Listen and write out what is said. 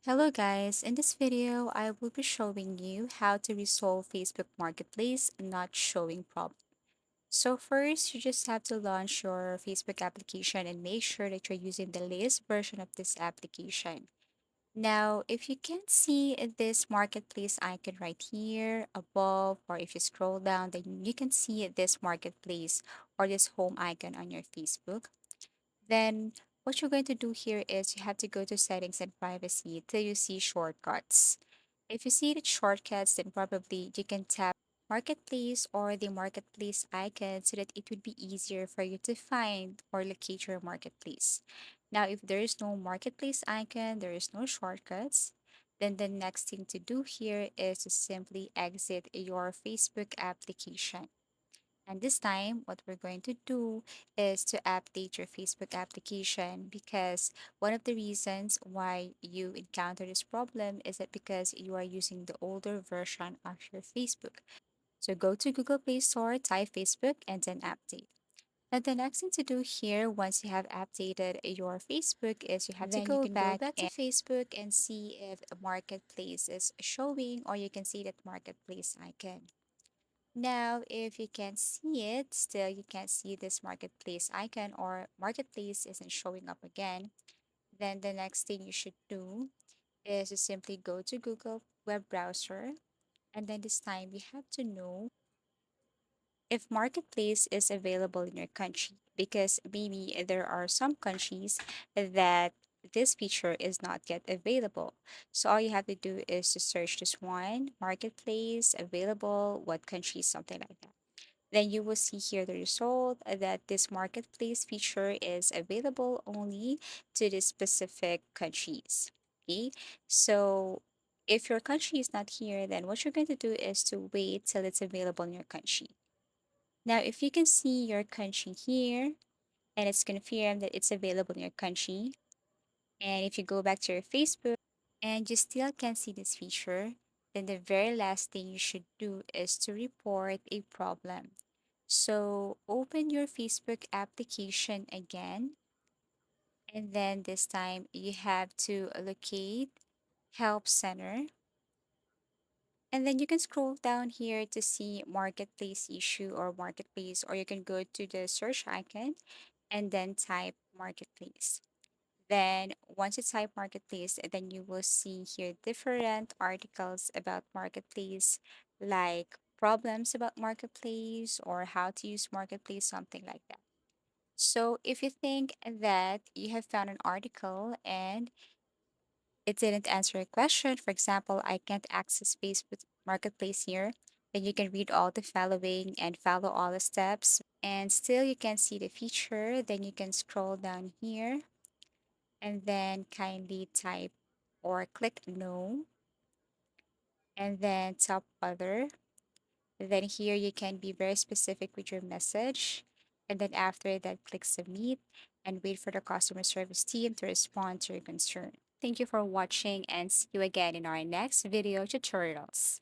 Hello guys, in this video I will be showing you how to resolve Facebook Marketplace not showing problem. So first you just have to launch your Facebook application and make sure that you're using the latest version of this application. Now if you can't see this marketplace icon right here above, or if you scroll down, then you can see this marketplace or this home icon on your Facebook. Then what you're going to do here is you have to go to settings and privacy till you see shortcuts. If you see the shortcuts, then probably you can tap marketplace or the marketplace icon so that it would be easier for you to find or locate your marketplace. Now, if there is no marketplace icon, there is no shortcuts, then the next thing to do here is to simply exit your Facebook application. And this time, what we're going to do is to update your Facebook application, because one of the reasons why you encounter this problem is that because you are using the older version of your Facebook. So go to Google Play Store, type Facebook, and then update. And the next thing to do here, once you have updated your Facebook, is you have to Then you go can go back back to and Facebook and see if a marketplace is showing, or you can see that marketplace icon. Now, if you can't see it, still you can't see this marketplace icon or marketplace isn't showing up again, then the next thing you should do is to simply go to Google web browser, and then this time you have to know if marketplace is available in your country, because maybe there are some countries that this feature is not yet available. So all you have to do is to search this one, marketplace available, what country, something like that. Then you will see here the result that this marketplace feature is available only to the specific countries. Okay, so if your country is not here, then what you're going to do is to wait till it's available in your country. Now, if you can see your country here and it's confirmed that it's available in your country, and if you go back to your Facebook and you still can't see this feature, then the very last thing you should do is to report a problem. So open your Facebook application again, and then this time you have to locate Help Center. And then you can scroll down here to see marketplace issue or marketplace, or you can go to the search icon and then type marketplace. Then once you type marketplace, then you will see here different articles about marketplace, like problems about marketplace or how to use marketplace, something like that. So if you think that you have found an article and it didn't answer a question, for example, I can't access Facebook Marketplace here, then you can read all the following and follow all the steps, and still you can see the feature, then you can scroll down here and then kindly type or click no, and then tap other. Then here you can be very specific with your message. And then after that, click submit and wait for the customer service team to respond to your concern. Thank you for watching, and see you again in our next video tutorials.